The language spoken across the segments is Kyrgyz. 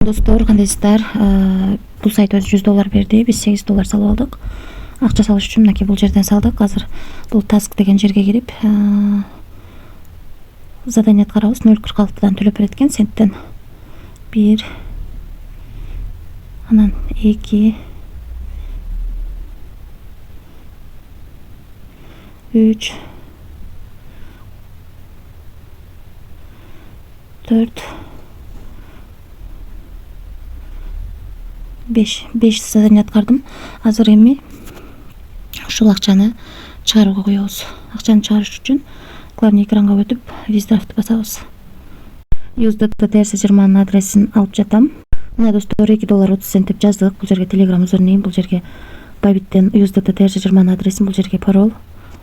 Достор, кандайсыздар? Бул сайт өзү $100 берди. Биз $8 салып алдык. Акча салыш үчүн мынакей бул жерден салдык. Азыр бул task деген жерге кирип, задание аткарабыз. 0,46-дан төлөп берет экен, центтен. 1, анан 2, 3, 4, 5 задание аткардым. Азыр эми ушул акчаны чыгарууга коебуз. Акчаны чыгарыш үчүн главный экранга өтүп, виздрафтты басабыз. USDT TRC20 адресин алып жатам. Мына достор, $2.30 деп жаздык. Бул жерге Telegram username, бул жерге Bybit'тен USDT TRC20 адресин, бул жерге пароль.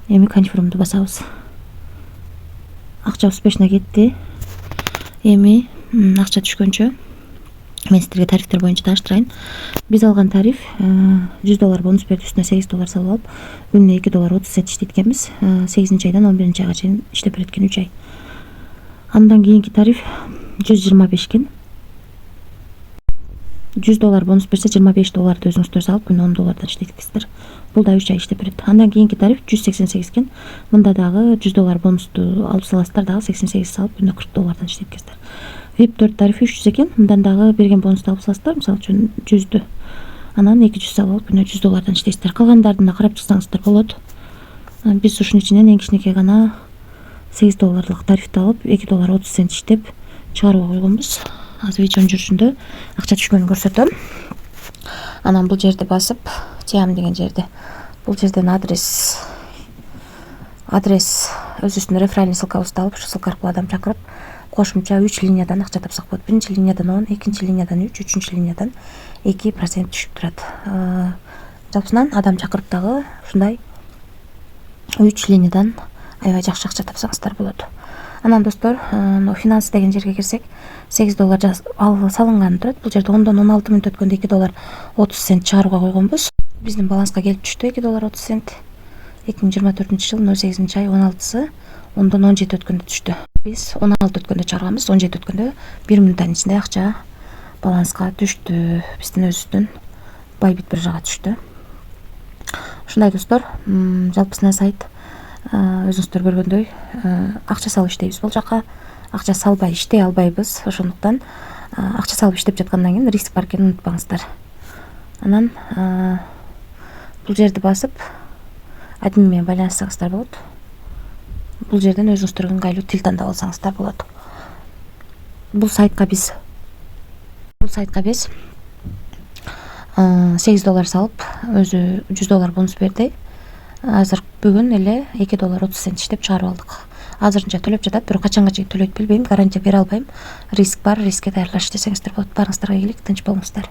Эми confirm'ду басабыз. Акча успешно кетти. Эми акча түшкөнчө мен сиздерге тарифтер боюнча тааныштырайын. Биз алган тариф $100 бонус берди, үстүнө $8 салып алып, күнүнө $2.30 иштейт экенбиз. 8-айдан 11-айга чейин иштеп берет экен, 3 ай. Андан кийинки тариф 125 экен. $100 бонус берсе $25 өзүңүздөр салып, күнүнө $10 иштейт экенсиздер. Бул да 3 ай иштеп берет. Андан кийинки тариф 188 экен. Мында дагы $100 бонусту алып саласыздар, дагы 88 салып, күнүнө $40 иштейт экенсиздер. VIP 4 тарифи 300 экен. Мындан дагы берген бонусту алып саласыздар, мисалы үчүн 100дү. Анан 200 салып алып, күнүнө $100 иштейсиздер. Калгандарын да карап чыксаңыздар болот. Биз ушунун ичинен эң кичинекей гана $8 тарифти алып, $2.30 иштеп чыгарууга койгонбуз. Азыр видеонун жүрүшүндө акча түшкөнүн көрсөтөм. Анан бул жерди басып, тиям деген жерде. Бул жерден адрес өзүнүн реферальный ссылкабызды алып, ушу ссылка аркылуу адам чакырып, кошумча 3 линиядан акча тапсак болот. Биринчи линиядан 10, экинчи линиядан 3, үчүнчү линиядан 2% түшүп турат. Жалпысынан адам чакырып дагы ушундай 3 линиядан аябай жакшы акча тапсаңыздар болот. Анан достор, финанс деген жерге кирсек, $8 салынганы турат. Бул жерде 10дон 16 мүнөт өткөндө $2.30 чыгарууга койгонбуз. Биздин баланска келип түштү $2.30. 2024-жыл 08-ай 16-сы 10дон 17 өткөндө түштү. Биз 16 өткөндө чыгарганбыз, 17 өткөндө 1 мүнөттүн ичинде акча баланска түштү. Биздин өзүбүздүн Bybit биржага түштү. Ушундай достор, жалпысынан сайт өзүңүздөр көргөндөй акча салып иштейбиз. Бул жака акча салбай иштей албайбыз. Ошондуктан акча салып иштеп жаткандан кийин риск бар экенин унутпаңыздар. Анан бул жерди басып админ менен байланыссаңыздар болот. Бул жерден өзүңүздөргө ыңгайлуу тил тандап алсаңыздар болот. Бул сайтка биз $8 салып, өзү $100 бонус берди. Азыр бүгүн эле $2.30 иштеп чыгарып алдык. Азырынча төлөп жатат, бирок качанга чейин төлөйт билбейм, гарантия бере албайм. Риск бар, рискке даярдалыш десеңиздер болот. Барыңыздарга ийгилик, тынч болуңуздар.